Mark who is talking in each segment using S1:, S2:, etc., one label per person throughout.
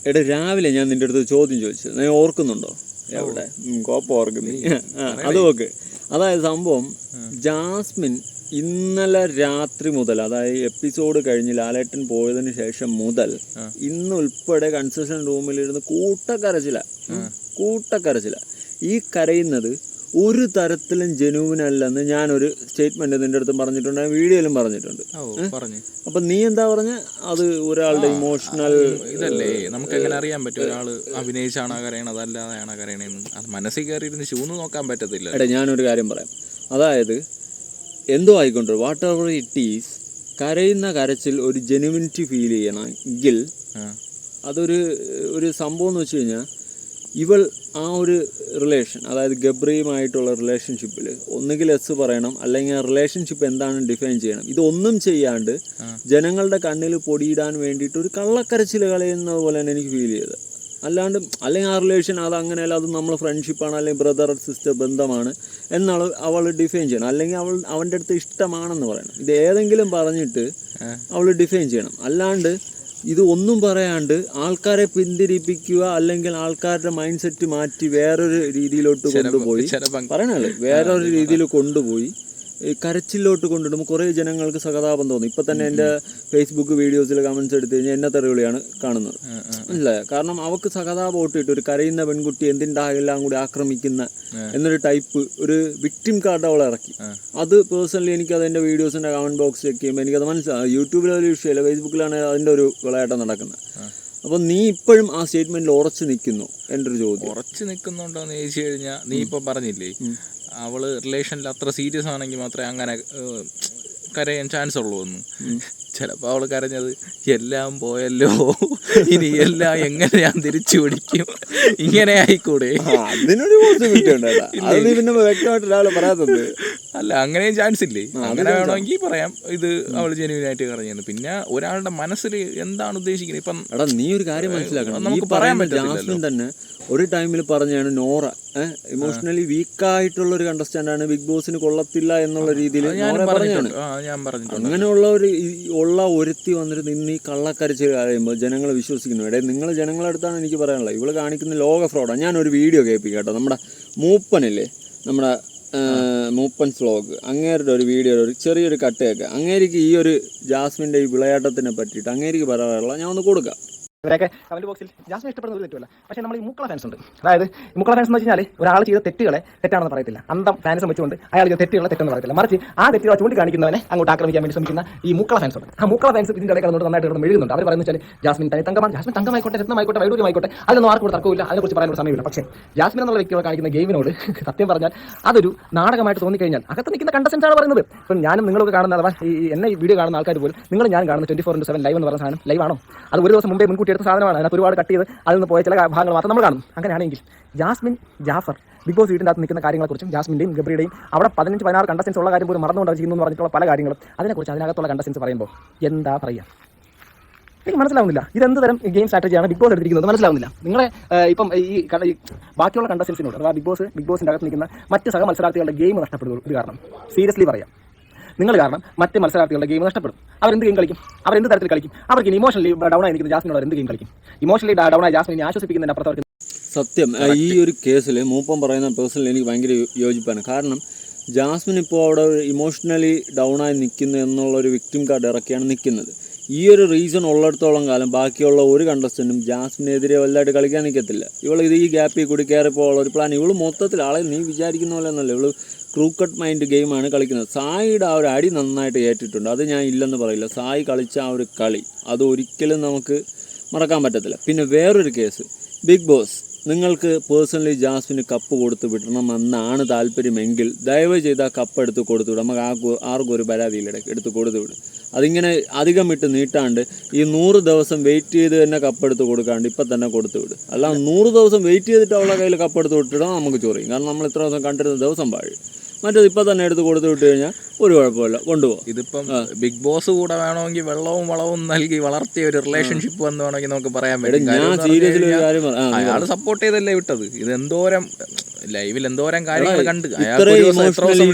S1: എടാ രാവിലെ ഞാൻ നിന്റെ അടുത്ത് ചോദ്യം ചോദിച്ചു, നീ ഓർക്കുന്നുണ്ടോ? എവിടെ കോപ്പ ഓർക്കുന്നു. അത് ഓക്കെ. അതായത് സംഭവം ജാസ്മിൻ ഇന്നലെ രാത്രി മുതൽ, അതായത് എപ്പിസോഡ് കഴിഞ്ഞ് ലാലേട്ടൻ പോയതിന് ശേഷം മുതൽ ഇന്ന് ഉൾപ്പെടെ കൺസെഷൻ റൂമിലിരുന്ന് കൂട്ടക്കരച്ചില. ഈ കരയുന്നത് ഒരു തരത്തിലും ജെനുവിൻ അല്ലെന്ന് ഞാനൊരു സ്റ്റേറ്റ്മെന്റ് നിന്റെ അടുത്ത് പറഞ്ഞിട്ടുണ്ട്, വീഡിയോയിലും പറഞ്ഞിട്ടുണ്ട്. അപ്പൊ നീ എന്താ പറഞ്ഞ, അത് ഒരാളുടെ ഇമോഷണൽ
S2: ഇതല്ലേ, നമുക്ക് എങ്ങനെ അറിയാൻ പറ്റും ഒരാള് അഭിനയിച്ചാണോ കരയണത് അല്ലാതെയാണോ കരയണേന്ന്? അത് മനസ്സിൽ കയറി ഇരുന്ന് ഷൂന്ന് നോക്കാൻ പറ്റത്തില്ല.
S1: എടാ ഞാനൊരു കാര്യം പറയാം, അതായത് എന്തോ ആയിക്കൊണ്ടോ വാട്ട് എവർ ഇറ്റ് ഈസ്, കരയുന്ന കരച്ചിൽ ഒരു ജെനുവിനിറ്റി ഫീൽ ചെയ്യണമെങ്കിൽ അതൊരു സംഭവം എന്ന് വെച്ച് കഴിഞ്ഞാൽ, ഇവൾ ആ ഒരു റിലേഷൻ, അതായത് ഗബ്രിയുമായിട്ടുള്ള റിലേഷൻഷിപ്പിൽ ഒന്നുകിൽ എസ് പറയണം, അല്ലെങ്കിൽ ആ റിലേഷൻഷിപ്പ് എന്താണെന്ന് ഡിഫൈൻ ചെയ്യണം. ഇതൊന്നും ചെയ്യാണ്ട് ജനങ്ങളുടെ കണ്ണിൽ പൊടിയിടാൻ വേണ്ടിയിട്ട് ഒരു കള്ളക്കരച്ചിൽ കളയുന്നത് പോലെയാണ് എനിക്ക് ഫീൽ ചെയ്തത്. അല്ലാണ്ട് അല്ലെങ്കിൽ ആ റിലേഷൻ അത് അങ്ങനെയല്ല, അത് നമ്മൾ ഫ്രണ്ട്ഷിപ്പാണ്, അല്ലെങ്കിൽ ബ്രദർ സിസ്റ്റർ ബന്ധമാണ് എന്നാണ് അവൾ ഡിഫൈൻ ചെയ്യണം. അല്ലെങ്കിൽ അവൻ്റെ അടുത്ത് ഇഷ്ടമാണെന്ന് പറയണം. ഇത് ഏതെങ്കിലും പറഞ്ഞിട്ട് അവൾ ഡിഫൈൻ ചെയ്യണം. അല്ലാണ്ട് ഇത് ഒന്നും പറയാണ്ട് ആൾക്കാരെ പിന്തിരിപ്പിക്കുക, അല്ലെങ്കിൽ ആൾക്കാരുടെ മൈൻഡ് സെറ്റ് മാറ്റി വേറൊരു രീതിയിലോട്ട് കൊണ്ടുപോയി പറയണല്ലേ, വേറൊരു രീതിയിൽ കൊണ്ടുപോയി കരച്ചിലോട്ട് കൊണ്ടിടുമ്പോൾ കുറേ ജനങ്ങൾക്ക് സഹതാപം തോന്നും. ഇപ്പം തന്നെ എൻ്റെ ഫേസ്ബുക്ക് വീഡിയോസിൽ കമൻസ് എടുത്തു കഴിഞ്ഞാൽ എന്നെ തെറിവിളിയാണ് കാണുന്നത്, മനസ്സിലായോ? കാരണം അവർക്ക് സഹതാപം ഓട്ടിട്ട് ഒരു കരയുന്ന പെൺകുട്ടി എന്തിൻ്റെല്ലാം കൂടി ആക്രമിക്കുന്ന എന്നൊരു ടൈപ്പ് ഒരു വിക്ടിം കാർഡ് അവൾ ഇറക്കി. അത് പേഴ്സണലി എനിക്കത് എൻ്റെ വീഡിയോസിൻ്റെ കമൻറ്റ് ബോക്സിൽ ഒക്കെ ചെയ്യുമ്പോൾ എനിക്കത് മനസ്സിലാവും. യൂട്യൂബിലൊരു വിഷയമല്ല, ഫേസ്ബുക്കിലാണ് അതിൻ്റെ ഒരു വിളയാട്ടം നടക്കുന്നത്. അപ്പോൾ നീ ഇപ്പോഴും ആ സ്റ്റേറ്റ്മെൻറ്റിൽ ഉറച്ചു നിൽക്കുന്നു? എൻ്റെ ഒരു ചോദ്യം, ഉറച്ചു
S2: നിൽക്കുന്നുണ്ടോ എന്ന് ചോദിച്ചു കഴിഞ്ഞാൽ, നീ ഇപ്പം പറഞ്ഞില്ലേ അവള് റിലേഷനിൽ അത്ര സീരിയസ് ആണെങ്കിൽ മാത്രമേ അങ്ങനെ കരയാൻ ചാൻസ് ഉള്ളൂ എന്ന്. ചിലപ്പോൾ അവള് കരഞ്ഞത് എല്ലാം പോയല്ലോ, ഇനി എല്ലാം എങ്ങനെ ഞാൻ തിരിച്ചു പിടിക്കും, ഇങ്ങനെ ആയിക്കൂടെ? അല്ല, അങ്ങനെയും ചാൻസ് ഇല്ലേ? അങ്ങനെ വേണമെങ്കിൽ പറയാം ഇത് അവള് ജെന്യുവിനായിട്ട് കരഞ്ഞെന്ന്. പിന്നെ ഒരാളുടെ മനസ്സിൽ എന്താണ് ഉദ്ദേശിക്കുന്നത് ഇപ്പം
S1: നീ ഒരു കാര്യം മനസ്സിലാക്കണം,
S2: നമുക്ക് പറയാൻ പറ്റില്ല
S1: തന്നെ. ഒരു ടൈമിൽ പറഞ്ഞാണ് നോറ ഇമോഷണലി വീക്കായിട്ടുള്ള ഒരു കണ്ടസ്റ്റന്റ് ആണ്, ബിഗ് ബോസിന് കൊള്ളത്തില്ല എന്നുള്ള രീതിയിൽ അങ്ങനെയുള്ള ഒരുത്തി വന്നിട്ട് നിന്ന് ഈ കള്ളക്കരച്ചിൽ കഴിയുമ്പോൾ ജനങ്ങൾ വിശ്വസിക്കുന്നു. ഇടയിൽ നിങ്ങൾ ജനങ്ങളുടെ അടുത്താണ് എനിക്ക് പറയാനുള്ളത്, ഇവള് കാണിക്കുന്ന ലോക ഫ്രോഡാണ്. ഞാനൊരു വീഡിയോ കേൾപ്പിക്കാം കേട്ടോ. നമ്മുടെ മൂപ്പനില്ലേ, നമ്മുടെ മൂപ്പൻസ് വ്ലോഗ്, അങ്ങേരുടെ ഒരു വീഡിയോ ഒരു ചെറിയൊരു കട്ടയൊക്കെ അങ്ങേരിക്ക് ഈ ഒരു ജാസ്മിൻ്റെ ഈ വിളയാട്ടത്തിനെ പറ്റിയിട്ട് അങ്ങേരിക്ക് പറയാനുള്ള ഞാൻ ഒന്ന് കൊടുക്കാം.
S3: ഇവരൊക്കെ കമന്റ് ബോക്സിൽ ജാസ്മിൻ ഇഷ്ടപ്പെടുന്ന ഒരു തെറ്റുമല്ല. പക്ഷേ നമ്മൾ ഈ മുക്കള ഫാൻസ് ഉണ്ട്. അതായത് ഈ മുക്കള ഫാൻസ് എന്ന് വെച്ച് കഴിഞ്ഞാൽ ഒരാൾ ചെയ്ത തെറ്റുകളെ തെറ്റാണെന്ന് പറയത്തില്ല, അന്തം ഫാൻസും വെച്ചുകൊണ്ട് അയാൾ ചെയ്ത തെറ്റുകളെ തെറ്റെന്ന് പറയത്തില്ല. മറിച്ച് ആ തെറ്റുകളെ ചൂണ്ടിക്കാണിക്കുന്നവനെ അങ്ങോട്ട് ആക്രമിക്കാൻ വേണ്ടി ശ്രമിക്കുന്ന ഈ മുക്കള ഫാൻസ് ഉണ്ട്. ആ മുക്കള ഫാൻസ് ഇതിൻ്റെ ഇടയിൽ കണ്ടുകൊണ്ട് നന്നായിട്ട് മെഴുകുന്നുണ്ട്. അവർ പറയുന്നത് വെച്ചാൽ ജാസ്മിൻ തങ്കമാണ്, ജാസ്മിൻ തങ്കമായിക്കോട്ടെ, രത്നമായിക്കോട്ടെ, വൈഡൂര്യമായിക്കോട്ടെ, അതിനൊന്നും ആർക്കും കൂടെ തർക്കമില്ല, അതിനെക്കുറിച്ച് പറയാനുള്ള സമയമില്ല. പക്ഷേ ജാസ്മിൻ എന്നുള്ള വ്യക്തികളെ കാണിക്കുന്ന ഗെയിമിനോട് സത്യം പറഞ്ഞാൽ അതൊരു നാടകമായിട്ട് തോന്നിക്കഴിഞ്ഞാൽ അകത്ത് നിൽക്കുന്ന കണ്ടസ്റ്റൻസ് ആണ് പറയുന്നത്. ഇപ്പം ഞാനും നിങ്ങളൊക്കെ കാണുന്ന അഥവാ എന്നെ ഈ വീഡിയോ കാണുന്ന ആൾക്കാർ പോലും ഞാൻ കാണുന്ന 24/7 ലൈവ് എന്ന് പറയുന്ന സാധനം ലൈവാണോ? അത് ഒരു ദിവസം മുമ്പേ മുൻകൂട്ടി എടുത്ത സാധനമാണ്. അതിനകത്ത് ഒരുപാട് കട്ട് ചെയ്ത് അതിൽ നിന്ന് പോയ ചില ഭാഗങ്ങൾ മാത്രം നമ്മൾ കാണും. അങ്ങനെയാണെങ്കിൽ ജാസ്മിൻ ജാഫർ ബിഗ് ബോസ് വീട്ടിൻ്റെ അകത്ത് നിൽക്കുന്ന കാര്യങ്ങളെക്കുറിച്ചും ജാസ്മിൻ്റെയും ഗബ്രിയുടെയും അവിടെ 15-16 കണ്ടസ്റ്റൻസ് ഉള്ള കാര്യം പോലും മറന്നുകൊണ്ട് ചെയ്യുന്നു എന്ന് പറഞ്ഞിട്ടുള്ള പല കാര്യങ്ങളും അതിനെക്കുറിച്ച് അതിനകത്തുള്ള കണ്ടസ്റ്റൻസ് പറയുമ്പോൾ എന്താ പറയുക, എനിക്ക് മനസ്സിലാവുന്നില്ല. ഇതെന്ത് തരം ഗെയിം സ്ട്രാറ്റജിയാണ് ബിഗ് ബോസ് എടുത്തിരിക്കുന്നത് മനസ്സിലാവുന്നില്ല. നിങ്ങളെ ഇപ്പം ഈ ബാക്കിയുള്ള കണ്ടസ്റ്റൻസിനോട് അഥവാ ബിഗ് ബോസിൻ്റെ അകത്ത് നിൽക്കുന്ന മറ്റ് സഹ മത്സരാർത്ഥികളുടെ ഗെയിം നഷ്ടപ്പെടുന്നു. ഇത് കാരണം സീരിയസ്ലി പറയാം, നിങ്ങൾ കാരണം മറ്റ് മത്സരാർത്ഥികളുടെ ഗെയിം നഷ്ടപ്പെടും. അവരെന്ത് ഗെയിം കളിക്കും, അവരെന്ത് തരത്തിൽ കളിക്കും? അവർക്ക് ഇമോഷണലി ഡൗൺ ആയിരിക്കുന്ന ജാസ്മിനോട് എന്ത് ഗെയിം കളിക്കും? ഇമോഷണലി ഡൗൺ ആയ ജാസ്മിനെ ആശ്വസിപ്പിക്കുന്നതിന് അപ്പുറത്ത്
S1: സത്യം ഈ ഒരു കേസിൽ മൂപ്പം പറയുന്ന പേഴ്സണലി എനിക്ക് ഭയങ്കര യോജിപ്പാണ്. കാരണം ജാസ്മിൻ ഇപ്പോൾ അവിടെ ഇമോഷണലി ഡൗണായി നിൽക്കുന്നു എന്നുള്ളൊരു വിക്ടിം കാർഡ് ഇറക്കിയാണ് നിൽക്കുന്നത്. ഈ ഒരു റീസൺ ഉള്ളിടത്തോളം കാലം ബാക്കിയുള്ള ഒരു കണ്ടസ്റ്റൻറ്റും ജാസ്മിനെതിരെ വലുതായിട്ട് കളിക്കാൻ നിൽക്കത്തില്ല. ഇത് ഈ ഗ്യാപ്പിൽ കൂടി കയറിപ്പോയുള്ള ഒരു പ്ലാൻ. ഇവള് മൊത്തത്തിൽ ആളെ നീ വിചാരിക്കുന്ന പോലെ ഒന്നല്ല, ഇവള് ക്രൂക്കട്ട് മൈൻഡ് ഗെയിമാണ് കളിക്കുന്നത്. സായിയുടെ ആ ഒരു അടി നന്നായിട്ട് ഏറ്റിട്ടുണ്ട്, അത് ഞാൻ ഇല്ലെന്ന് പറയില്ല. സായി കളിച്ച ആ ഒരു കളി അത് ഒരിക്കലും നമുക്ക് മറക്കാൻ പറ്റത്തില്ല. പിന്നെ വേറൊരു കേസ്, ബിഗ് ബോസ് നിങ്ങൾക്ക് പേഴ്സണലി ജാസ്മിന് കപ്പ് കൊടുത്ത് വിടണമെന്നാണ് താല്പര്യമെങ്കിൽ ദയവ് ചെയ്ത് ആ കപ്പ് എടുത്ത് കൊടുത്തു വിടും. നമുക്ക് ആർക്കും ഒരു പരാതിയില്ല, എടുത്ത് കൊടുത്തു വിടും. അതിങ്ങനെ അധികം ഇട്ട് നീട്ടാണ്ട് ഈ 100 ദിവസം വെയിറ്റ് ചെയ്ത് തന്നെ കപ്പ് എടുത്ത് കൊടുക്കാണ്ട് ഇപ്പം തന്നെ കൊടുത്തു വിടും. അല്ല 100 ദിവസം വെയിറ്റ് ചെയ്തിട്ട് അവളുടെ കയ്യിൽ കപ്പ് എടുത്ത് വിട്ടിടാൻ നമുക്ക് ചൊറിയും. കാരണം നമ്മൾ ഇത്ര ദിവസം കണ്ടിരുന്ന ദിവസം പാഴ്. മറ്റേത് ഇപ്പം തന്നെ എടുത്ത് കൊടുത്തു വിട്ട് കഴിഞ്ഞാൽ ഒരു കുഴപ്പമില്ല, കൊണ്ടുപോകും.
S2: ഇതിപ്പം ബിഗ് ബോസ് കൂടെ വേണമെങ്കിൽ വെള്ളവും വളവും നൽകി വളർത്തിയ ഒരു റിലേഷൻഷിപ്പ് എന്ന് വേണമെങ്കിൽ നമുക്ക് പറയാൻ പറ്റും.
S1: ഞാൻ സീരിയസ്ലി ഒരു കാര്യം
S2: അയാൾ സപ്പോർട്ട് ചെയ്തല്ലേ വിട്ടത്. ഇത് എന്തോരം ലൈവിൽ എന്തോരം കാര്യങ്ങൾ കണ്ട്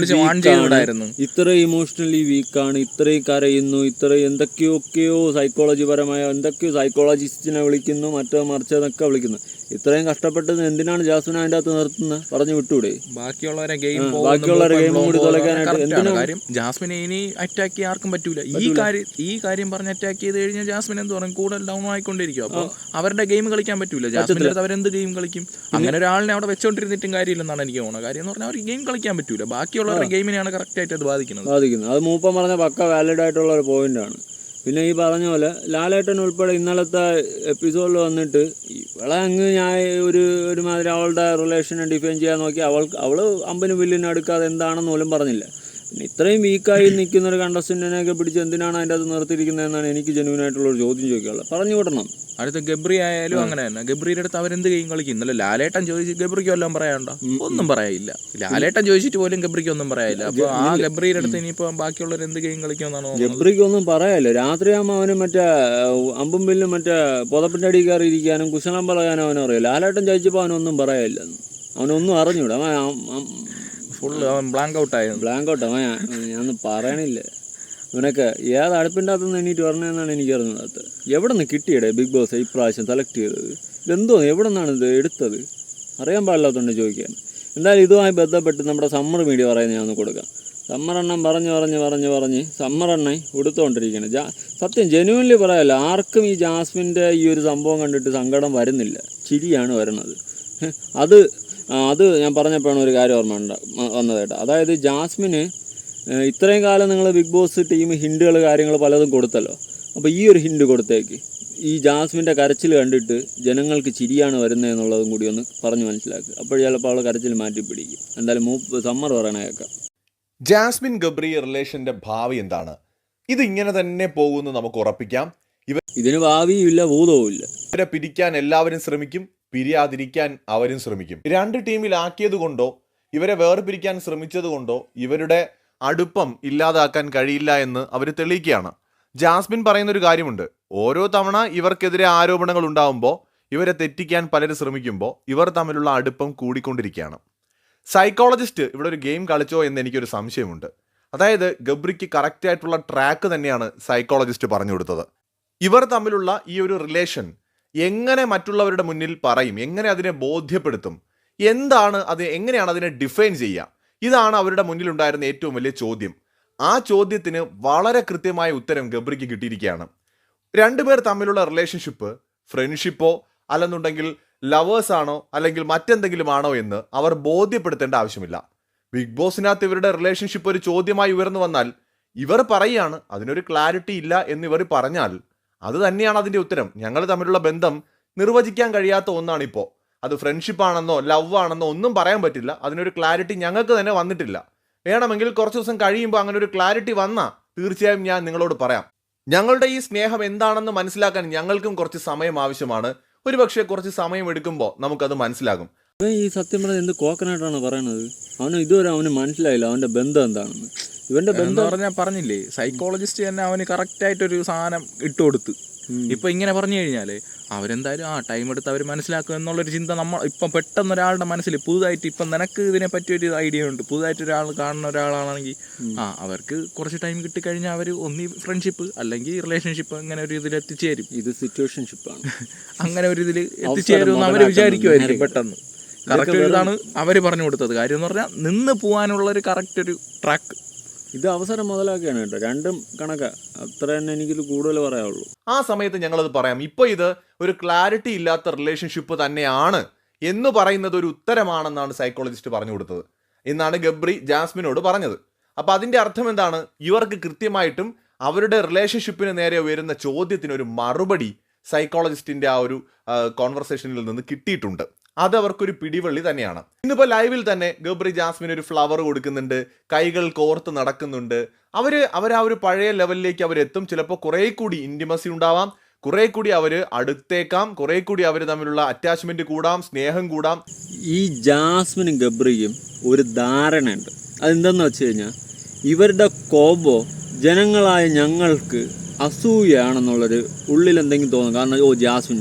S1: ഇത്ര ഇമോഷണലി വീക്കാണ്, ഇത്രയും കരയുന്നു, ഇത്രയും എന്തൊക്കെയൊക്കെയോ സൈക്കോളജി പരമായ എന്തൊക്കെയോ സൈക്കോളജിസ്റ്റിനെ വിളിക്കുന്നു, മറ്റോ മറിച്ചതൊക്കെ വിളിക്കുന്നു. ഇത്രയും കഷ്ടപ്പെട്ടത് എന്തിനാണ് ജാസ്മിൻ അതിൻ്റെ അകത്ത് നിർത്തുന്നത്? പറഞ്ഞു വിട്ടൂടെ?
S2: ബാക്കിയുള്ളവരെ ഗെയിം
S1: കൂടി തുലക്കാനായിട്ട് എന്തിനാണ്?
S2: കാര്യം ജാസ്മിനെ ഇനി അറ്റാക്ക് ചെയ്യാൻ ആർക്കും പറ്റൂല. ഈ കാര്യം പറഞ്ഞ് അറ്റാക്ക് ചെയ്ത് കഴിഞ്ഞാൽ ജാസ്മിൻ എന്ത് പറയും, കൂടുതൽ ഡൗൺ ആയിക്കൊണ്ടിരിക്കും. അപ്പോൾ അവരുടെ ഗെയിം കളിക്കാൻ പറ്റൂല. ജാസ്മിൻ്റെ അടുത്ത് അവരെന്ത് ഗെയിം കളിക്കും? അങ്ങനെ ഒരാളിനെ അവിടെ വെച്ചോണ്ടിരുന്നിട്ടും കാര്യമില്ലെന്നാണ് എനിക്ക് തോന്നുന്നത്. കാര്യം എന്ന് പറഞ്ഞാൽ അവർക്ക് ഗെയിം കളിക്കാൻ പറ്റൂല. ബാക്കിയുള്ളവരുടെ ഗെയിമിനെയാണ് കറക്റ്റ് ആയിട്ട് അത് ബാധിക്കുന്നത്. അത്
S1: മൂപ്പം പറഞ്ഞ പക്ക വാലിഡ് ആയിട്ടുള്ള ഒരു പോയിന്റാണ്. പിന്നെ ഈ പറഞ്ഞ പോലെ ലാലേട്ടൻ ഉൾപ്പെടെ ഇന്നലത്തെ എപ്പിസോഡിൽ വന്നിട്ട് ഇവളെ അങ്ങ് ഞാൻ ഒരുമാതിരി അവളുടെ റിലേഷനെ ഡിഫൈൻ ചെയ്യാൻ നോക്കി അവള് അമ്പന് വില്ലിന് അടുക്കാതെ എന്താണെന്ന് പോലും പറഞ്ഞില്ല. പിന്നെ ഇത്രയും വീക്കായി നിൽക്കുന്ന ഒരു കണ്ടസ്റ്റന്റിനെയൊക്കെ പിടിച്ച് എന്തിനാണ് അതിൻ്റെ അത് നിർത്തിയിരിക്കുന്നതെന്നാണ് എനിക്ക് ജെന്യൂനായിട്ടുള്ളൊരു ചോദ്യം ചോദിക്കാനുള്ളത്. പറഞ്ഞു വിടണം.
S2: അടുത്ത ഗബ്രി ആയാലും അങ്ങനെ തന്നെ. ഗബ്രിയുടെ അടുത്ത് അവരെന്ത് ഗെയിം കളിക്കും? ഇന്നലെ ലാലേട്ടൻ ചോദിച്ചു ഗബ്രിക്ക് വല്ലതും പറയാനുണ്ടോ? ഒന്നും പറയാനില്ല. ലാലേട്ടൻ ചോദിച്ചിട്ട് പോലും ഗബ്രിക്ക് ഒന്നും പറയാനില്ല. അപ്പൊ ആ ഗബ്രിയുടെ അടുത്ത് ഇനിയിപ്പോ ബാക്കിയുള്ളവർ എന്ത് ഗെയിം കളിക്കുമെന്നാണോ?
S1: ഗബ്രിക്ക് ഒന്നും പറയാനില്ല. രാത്രിയാകുമ്പോൾ അവന് മറ്റേ അമ്പും വില്ലും മറ്റേ പുതപ്പിൻ്റെ അടി കയറി ഇരിക്കാനും കുശലം പറയാനും അവനും അറിയില്ല. ലാലേട്ടൻ ചോദിച്ചപ്പോൾ അവനൊന്നും പറയാനില്ല. അവനൊന്നും അറിഞ്ഞൂടാ.
S2: ഫുള്ള് അവൻ ബ്ലാങ്ക് ഔട്ട്
S1: അവൻ ഞാനൊന്നും പറയണില്ല. ഇവനൊക്കെ ഏത് അടുപ്പിൻ്റെ അകത്തുനിന്ന് എണീറ്റ് പറഞ്ഞതെന്നാണ് എനിക്ക് അറിഞ്ഞത്. എവിടെ നിന്ന് കിട്ടിയടേ ബിഗ് ബോസ് ഇപ്രാവശ്യം സെലക്ട് ചെയ്തത്? ഇതെന്തോ എവിടെ നിന്നാണ് ഇത് എടുത്തത്? അറിയാൻ പാടില്ലാത്തതുകൊണ്ട് ചോദിക്കാൻ. എന്തായാലും ഇതുമായി ബന്ധപ്പെട്ട് നമ്മുടെ സമ്മർ മീഡിയ പറയുന്നത് ഞാൻ ഒന്ന് കൊടുക്കാം. സമ്മറെണ്ണം പറഞ്ഞ് സമ്മറെണ്ണ കൊടുത്തുകൊണ്ടിരിക്കുകയാണ്. സത്യം ജെന്യൂൻലി പറയാമല്ലോ, ആർക്കും ഈ ജാസ്മിൻ്റെ ഈ ഒരു സംഭവം കണ്ടിട്ട് സങ്കടം വരുന്നില്ല, ചിരിയാണ് വരണത്. അത് ഞാൻ പറഞ്ഞപ്പോഴാണ് ഒരു കാര്യം ഓർമ്മ വന്നതായിട്ട്. അതായത് ജാസ്മിന് ഇത്രയും കാലം നിങ്ങൾ ബിഗ് ബോസ് ടീം ഹിൻഡുകൾ കാര്യങ്ങൾ പലതും കൊടുത്തല്ലോ. അപ്പോൾ ഈ ഒരു ഹിൻഡ് കൊടുത്തേക്ക്. ഈ ജാസ്മിൻ്റെ കരച്ചിൽ കണ്ടിട്ട് ജനങ്ങൾക്ക് ചിരിയാണ് വരുന്നതെന്നുള്ളതും കൂടി ഒന്ന് പറഞ്ഞ് മനസ്സിലാക്കുക. അപ്പോൾ ചിലപ്പോൾ അവൾ കരച്ചിൽ മാറ്റി പിടിക്കും. എന്തായാലും സമ്മർ പറയണ കേൾക്കാം.
S4: ജാസ്മിൻ ഗബ്രി റിലേഷന്റെ ഭാവി എന്താണ്? ഇത് ഇങ്ങനെ തന്നെ പോകുമെന്ന് നമുക്ക് ഉറപ്പിക്കാം.
S1: ഇതിന് ഭാവിയുമില്ല, ഭൂതവുമില്ല.
S4: ഇവരെ പിരിക്കാൻ എല്ലാവരും ശ്രമിക്കും, പിരിയാതിരിക്കാൻ അവരും ശ്രമിക്കും. രണ്ട് ടീമിലാക്കിയത് കൊണ്ടോ ഇവരെ വേർപിരിക്കാൻ ശ്രമിച്ചത് കൊണ്ടോ ഇവരുടെ അടുപ്പം ഇല്ലാതാക്കാൻ കഴിയില്ല എന്ന് അവർ തെളിയിക്കുകയാണ്. ജാസ്മിൻ പറയുന്നൊരു കാര്യമുണ്ട്. ഓരോ തവണ ഇവർക്കെതിരെ ആരോപണങ്ങൾ ഉണ്ടാകുമ്പോൾ, ഇവരെ തെറ്റിക്കാൻ പലരും ശ്രമിക്കുമ്പോൾ ഇവർ തമ്മിലുള്ള അടുപ്പം കൂടിക്കൊണ്ടിരിക്കുകയാണ്. സൈക്കോളജിസ്റ്റ് ഇവിടെ ഒരു ഗെയിം കളിച്ചോ എന്ന് എനിക്കൊരു സംശയമുണ്ട്. അതായത് ഗബ്രിക്ക് കറക്റ്റായിട്ടുള്ള ട്രാക്ക് തന്നെയാണ് സൈക്കോളജിസ്റ്റ് പറഞ്ഞു കൊടുത്തത്. ഇവർ തമ്മിലുള്ള ഈ ഒരു റിലേഷൻ എങ്ങനെ മറ്റുള്ളവരുടെ മുന്നിൽ പറയും, എങ്ങനെ അതിനെ ബോധ്യപ്പെടുത്തും, എങ്ങനെയാണ് അതിനെ ഡിഫൈൻ ചെയ്യുക? ഇതാണ് അവരുടെ മുന്നിലുണ്ടായിരുന്ന ഏറ്റവും വലിയ ചോദ്യം. ആ ചോദ്യത്തിന് വളരെ കൃത്യമായ ഉത്തരം ഗബ്രിക്ക് കിട്ടിയിരിക്കുകയാണ്. രണ്ടുപേർ തമ്മിലുള്ള റിലേഷൻഷിപ്പ് ഫ്രണ്ട്ഷിപ്പോ അല്ലെന്നുണ്ടെങ്കിൽ ലവേഴ്സാണോ അല്ലെങ്കിൽ മറ്റെന്തെങ്കിലും ആണോ എന്ന് അവർ ബോധ്യപ്പെടുത്തേണ്ട ആവശ്യമില്ല. ബിഗ് ബോസിനകത്ത് ഇവരുടെ റിലേഷൻഷിപ്പ് ഒരു ചോദ്യമായി ഉയർന്നു വന്നാൽ ഇവർ പറയുകയാണ് അതിനൊരു ക്ലാരിറ്റി ഇല്ല എന്നിവർ പറഞ്ഞാൽ അത് തന്നെയാണ് അതിൻ്റെ ഉത്തരം. ഞങ്ങൾ തമ്മിലുള്ള ബന്ധം നിർവചിക്കാൻ കഴിയാത്ത ഒന്നാണിപ്പോൾ. അത് ഫ്രണ്ട്ഷിപ്പ് ആണെന്നോ ലവ് ആണെന്നോ ഒന്നും പറയാൻ പറ്റില്ല. അതിനൊരു ക്ലാരിറ്റി ഞങ്ങൾക്ക് തന്നെ വന്നിട്ടില്ല. വേണമെങ്കിൽ കുറച്ച് ദിവസം കഴിയുമ്പോൾ അങ്ങനെ ഒരു ക്ലാരിറ്റി വന്നാൽ തീർച്ചയായും ഞാൻ നിങ്ങളോട് പറയാം. ഞങ്ങളുടെ ഈ സ്നേഹം എന്താണെന്ന് മനസ്സിലാക്കാൻ ഞങ്ങൾക്കും കുറച്ച് സമയം ആവശ്യമാണ്. ഒരുപക്ഷെ കുറച്ച് സമയം എടുക്കുമ്പോൾ നമുക്കത് മനസ്സിലാകും.
S1: ഈ സത്യം പറഞ്ഞാൽ എന്ത് കോക്കനായിട്ടാണ് പറയണത്? ഇതുവരെ അവന് മനസ്സിലായില്ല അവൻ്റെ ബന്ധം എന്താണെന്ന്. ഇവന്റെ ബന്ധം
S2: പറഞ്ഞാൽ പറഞ്ഞില്ലേ, സൈക്കോളജിസ്റ്റ് തന്നെ അവന് കറക്റ്റായിട്ടൊരു സാധനം ഇട്ടുകൊടുത്ത്. ഇപ്പൊ ഇങ്ങനെ പറഞ്ഞു കഴിഞ്ഞാല് അവരെന്തായാലും ടൈം എടുത്ത് അവർ മനസ്സിലാക്കുക എന്നുള്ളൊരു ചിന്ത ഇപ്പം പെട്ടെന്ന് ഒരാളുടെ മനസ്സിൽ പുതുതായിട്ട് ഇപ്പം നിനക്ക് ഇതിനെ പറ്റിയൊരു ഐഡിയ ഉണ്ട്, പുതുതായിട്ട് ഒരാൾ കാണുന്ന ഒരാളാണെങ്കിൽ അവർക്ക് കുറച്ച് ടൈം കിട്ടിക്കഴിഞ്ഞാൽ അവർ ഒന്നി ഫ്രണ്ട്ഷിപ്പ് അല്ലെങ്കിൽ റിലേഷൻഷിപ്പ് അങ്ങനെ ഒരു ഇതിൽ എത്തിച്ചേരും.
S1: ഇത് സിറ്റുവേഷൻഷിപ്പാണ്.
S2: അങ്ങനെ ഒരു ഇതിൽ എത്തിച്ചേരും എന്ന് അവർ വിചാരിക്കുമായിരിക്കും പെട്ടെന്ന്. കറക്റ്റ് ഇതാണ് അവർ പറഞ്ഞു കൊടുത്തത്. കാര്യം എന്ന് പറഞ്ഞാൽ നിന്ന് പോകാനുള്ള ഒരു കറക്റ്റ് ഒരു ട്രാക്ക്.
S1: ഇത് അവസരം മുതലാക്കിയാണ് കേട്ടോ. രണ്ടും കണക്കാ. അത്ര തന്നെ എനിക്കിത് കൂടുതൽ പറയാനുള്ളൂ.
S4: ആ സമയത്ത് ഞങ്ങളത് പറയാം. ഇപ്പോൾ ഇത് ഒരു ക്ലാരിറ്റി ഇല്ലാത്ത റിലേഷൻഷിപ്പ് തന്നെയാണ് എന്ന് പറയുന്നത് ഒരു ഉത്തരമാണെന്നാണ് സൈക്കോളജിസ്റ്റ് പറഞ്ഞു കൊടുത്തത് എന്നാണ് ഗബ്രി ജാസ്മിനോട് പറഞ്ഞത്. അപ്പോൾ അതിൻ്റെ അർത്ഥം എന്താണ്? ഇവർക്ക് കൃത്യമായിട്ടും അവരുടെ റിലേഷൻഷിപ്പിന് നേരെ ഉയരുന്ന ചോദ്യത്തിനൊരു മറുപടി സൈക്കോളജിസ്റ്റിൻ്റെ ആ ഒരു കോൺവെർസേഷനിൽ നിന്ന് കിട്ടിയിട്ടുണ്ട്. അത് അവർക്കൊരു പിടിവള്ളി തന്നെയാണ്. ഇന്നിപ്പോൾ ലൈവിൽ തന്നെ ഗബ്രി ജാസ്മിൻ ഒരു ഫ്ലവർ കൊടുക്കുന്നുണ്ട്, കൈകൾ കോർത്ത് നടക്കുന്നുണ്ട്. അവർ ആ ഒരു പഴയ ലെവലിലേക്ക് അവരെത്തും. ചിലപ്പോൾ കുറേ കൂടി ഇൻറ്റിമസി ഉണ്ടാവാം, കുറേ കൂടി അവർ അടുത്തേക്കാം, കുറേ കൂടി അവർ തമ്മിലുള്ള അറ്റാച്ച്മെന്റ് കൂടാം, സ്നേഹം കൂടാം.
S1: ഈ ജാസ്മിനും ഗബ്രിയും ഒരു ധാരണയുണ്ട്. അതെന്തെന്ന് വെച്ച് കഴിഞ്ഞാൽ ഇവരുടെ കോംബോ ജനങ്ങളായ ഞങ്ങൾക്ക് അസൂയാണെന്നുള്ളൊരു ഉള്ളിൽ എന്തെങ്കിലും തോന്നും. കാരണം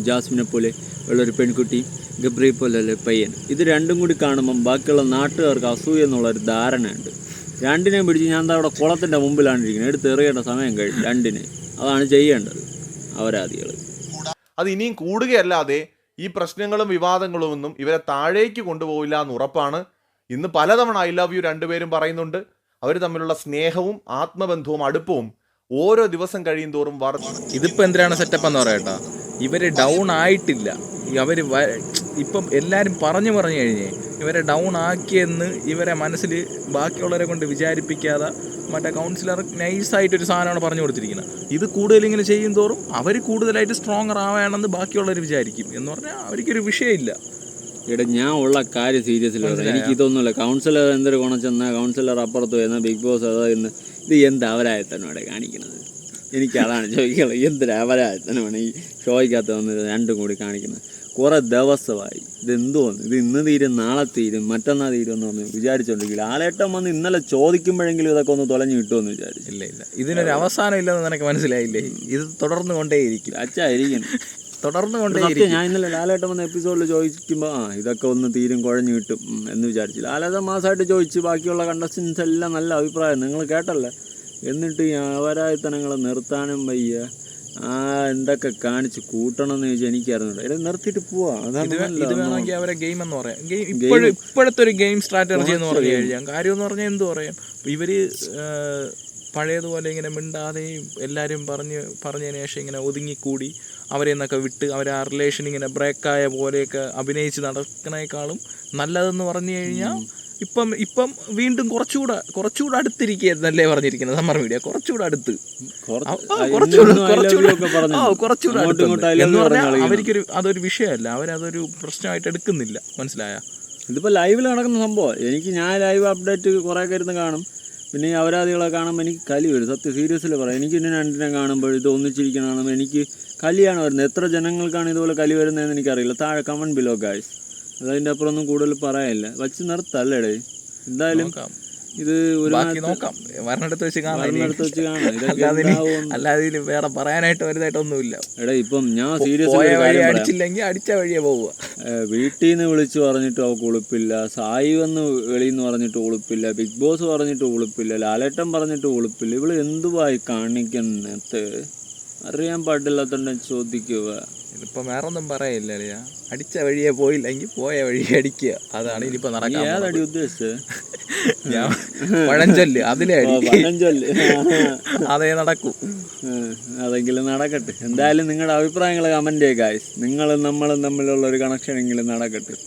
S1: ജാസ്മിനെ പോലെ ഉള്ളൊരു പെൺകുട്ടി, ഗബ്രിയെ പോലെയുള്ള പയ്യൻ, ഇത് രണ്ടും കൂടി കാണുമ്പം ബാക്കിയുള്ള നാട്ടുകാർക്ക് അസൂയ എന്നുള്ളൊരു ധാരണയുണ്ട്. രണ്ടിനെയും പിടിച്ച് ഞാൻ എന്താ അവിടെ കുളത്തിൻ്റെ മുമ്പിലാണ് ഇരിക്കുന്നത്, എടുത്ത് എറിയേണ്ട സമയം കഴിഞ്ഞു രണ്ടിനെ. അതാണ് ചെയ്യേണ്ടത് അപരാധികൾ.
S4: അത് ഇനിയും കൂടുകയല്ലാതെ ഈ പ്രശ്നങ്ങളും വിവാദങ്ങളും ഒന്നും ഇവരെ താഴേക്ക് കൊണ്ടുപോകില്ല എന്ന് ഉറപ്പാണ്. ഇന്ന് പലതവണ ഐ ലവ് യു രണ്ടുപേരും പറയുന്നുണ്ട്. അവർ തമ്മിലുള്ള സ്നേഹവും ആത്മബന്ധവും അടുപ്പവും ഓരോ ദിവസം കഴിയും തോറും
S2: ഇതിപ്പോൾ എന്തിനാണ് സെറ്റപ്പ് എന്ന് പറയട്ടോ, ഇവർ ഡൗൺ ആയിട്ടില്ല. അവർ ഇപ്പം എല്ലാവരും പറഞ്ഞു കഴിഞ്ഞ് ഇവരെ ഡൗൺ ആക്കിയെന്ന് ഇവരെ മനസ്സിൽ ബാക്കിയുള്ളവരെ കൊണ്ട് വിചാരിപ്പിക്കാതെ മറ്റേ കൗൺസിലർ നൈസായിട്ടൊരു സാധനമാണ് പറഞ്ഞു കൊടുത്തിരിക്കുന്നത്. ഇത് കൂടുതൽ ഇങ്ങനെ ചെയ്യും തോറും അവർ കൂടുതലായിട്ട് സ്ട്രോങ്ങർ ആവുകയാണെന്ന് ബാക്കിയുള്ളവർ വിചാരിക്കും. എന്ന് പറഞ്ഞാൽ അവർക്കൊരു വിഷയമില്ല.
S1: ഇവിടെ ഞാൻ ഉള്ള കാര്യം സീരിയസിൽ പറയാം. എനിക്ക് ഇതൊന്നുമില്ല. കൗൺസിലർ എന്തൊരു ഗുണച്ചെന്നാൽ കൗൺസിലർ അപ്പുറത്ത് വരുന്ന ബിഗ് ബോസ് അതായിരുന്നു. ഇത് എന്ത് അവരായത്തനോടെ കാണിക്കുന്നത്? എനിക്കതാണ് ചോദിക്കുന്നത്. എന്തൊരു അവരായത്തനമാണ് ഈ ഷോയ്ക്കകത്ത് വന്നിട്ട് രണ്ടും കൂടി കാണിക്കുന്നത്. കുറേ ദിവസമായി ഇതെന്തോന്ന്, ഇത് ഇന്ന് തീരും നാളെ തീരും മറ്റന്നാൾ തീരും എന്ന് പറഞ്ഞ് വിചാരിച്ചോണ്ടിരിക്കില്ല. ആലേട്ടം വന്ന് ഇന്നലെ ചോദിക്കുമ്പോഴെങ്കിലും ഇതൊക്കെ ഒന്ന് തുലഞ്ഞു കിട്ടുമെന്ന് വിചാരിച്ചു.
S2: ഇല്ല ഇതിനൊരു അവസാനം ഇല്ലെന്ന് നിനക്ക് മനസ്സിലായില്ലേ? ഇത് തുടർന്ന് കൊണ്ടേയിരിക്കും.
S1: അച്ഛായിരിക്കും
S2: തുടർന്ന് കൊണ്ടേ.
S1: ഞാൻ ഇന്നലെ ലാലേട്ടൻ വന്ന എപ്പിസോഡിൽ ചോദിക്കുമ്പോൾ ഇതൊക്കെ ഒന്ന് തീരും കുഴഞ്ഞു കിട്ടും എന്ന് വിചാരിച്ചില്ല. ലാലേട്ടൻ മാസമായിട്ട് ചോദിച്ച് ബാക്കിയുള്ള കണ്ടസ്റ്റൻസ് എല്ലാം നല്ല അഭിപ്രായം നിങ്ങൾ കേട്ടല്ലേ. എന്നിട്ട് ഈ അവരായത്തനങ്ങൾ നിർത്താനും വയ്യ. എന്തൊക്കെ കാണിച്ച് കൂട്ടണം എന്ന് ചോദിച്ചാൽ എനിക്കറിഞ്ഞൂടാ. ഇത് നിർത്തിയിട്ട് പോവാ.
S2: ഇത് വേണമെങ്കിൽ അവരെ ഗെയിം എന്ന് പറയാം. ഇപ്പോഴത്തെ ഒരു ഗെയിം സ്ട്രാറ്റജി എന്ന് പറഞ്ഞു കഴിഞ്ഞാൽ കാര്യം എന്ന് പറഞ്ഞാൽ എന്ത് പറയാം, ഇവര് പഴയതുപോലെ ഇങ്ങനെ മിണ്ടാതെയും എല്ലാവരും പറഞ്ഞതിന് ശേഷം ഇങ്ങനെ ഒതുങ്ങിക്കൂടി അവരെ നിന്നൊക്കെ വിട്ട് അവർ ആ റിലേഷൻ ഇങ്ങനെ ബ്രേക്കായ പോലെയൊക്കെ അഭിനയിച്ച് നടക്കുന്നതിനേക്കാളും നല്ലതെന്ന് പറഞ്ഞു കഴിഞ്ഞാൽ ഇപ്പം വീണ്ടും കുറച്ചുകൂടെ അടുത്തിരിക്കുന്നല്ലേ പറഞ്ഞിരിക്കുന്നത്. സമ്മർ മീഡിയ കുറച്ചുകൂടെ അടുത്ത് എന്ന് പറഞ്ഞാൽ അവർക്കൊരു അതൊരു വിഷയമല്ല, അവരതൊരു പ്രശ്നമായിട്ട് എടുക്കുന്നില്ല. മനസ്സിലായ?
S1: ഇതിപ്പോൾ ലൈവിൽ നടക്കുന്ന സംഭവം. ഞാൻ ലൈവ് അപ്ഡേറ്റ് കുറേ ഇരുന്ന് കാണും. പിന്നെ ഈ അപരാധികളെ കാണുമ്പോൾ എനിക്ക് കലി വരും. സത്യം സീരിയസിൽ പറയാം. എനിക്ക് ഇന്നെ രണ്ടിനെ കാണുമ്പോൾ ഇത് ഒന്നിച്ചിരിക്കണമെന്ന് എനിക്ക് കലിയാണ് വരുന്നത്. എത്ര ജനങ്ങൾക്കാണ് ഇതുപോലെ കലി വരുന്നതെന്ന് എനിക്കറിയില്ല. താഴെ കമൻറ്റ് ബിലോ ഗായ്സ്. അതതിൻ്റെ അപ്പുറം ഒന്നും കൂടുതൽ പറയാനില്ല. വച്ച് നിർത്തല്ലേടേ. എന്തായാലും ഇത് ഒരു
S2: നോക്കാം, വരണടുത്ത് വെച്ച് കാണാം. അല്ലാതെ ഇതിൽ വേറെ പറയാനായിട്ട് വലുതായിട്ടൊന്നുമില്ല.
S1: എടാ ഇപ്പം ഞാൻ സീരിയസ്
S2: അടിച്ചില്ലെങ്കിൽ അടിച്ച വഴിയെ പോവുക.
S1: വീട്ടിൽ നിന്ന് വിളിച്ച് പറഞ്ഞിട്ട് അവൾക്ക് ഉളുപ്പില്ല. സായി വന്ന് വെളിയിൽ നിന്ന് പറഞ്ഞിട്ട് ഉളുപ്പില്ല. ബിഗ് ബോസ് പറഞ്ഞിട്ട് ഉളുപ്പില്ല. ലാലേട്ടൻ പറഞ്ഞിട്ട് ഉളുപ്പില്ല. ഇവള് എന്തുവായി കാണിക്കുന്നത് അറിയാൻ പാടില്ലാത്തോണ്ട് ചോദിക്കുക.
S2: ഇനിയിപ്പോൾ വേറെ ഒന്നും പറയില്ല അളിയാ. അടിച്ച വഴിയെ പോയില്ലെങ്കിൽ പോയ വഴി അടിക്കുക. അതാണ് ഇനിയിപ്പോൾ നടക്കുക.
S1: ഏതടി ഉദ്ദേശിച്ചത്?
S2: ഞാൻ പഴഞ്ചൊല്ല് അതിലെ
S1: പഴഞ്ചൊല്ല്
S2: അതേ നടക്കൂ.
S1: അതെങ്കിലും നടക്കട്ടെ. എന്തായാലും നിങ്ങളുടെ അഭിപ്രായങ്ങൾ കമൻറ്റ് ചെയ്യുക ഗായ്സ്. നിങ്ങളും നമ്മളും തമ്മിലുള്ള ഒരു കണക്ഷൻ എങ്കിലും നടക്കട്ടെ.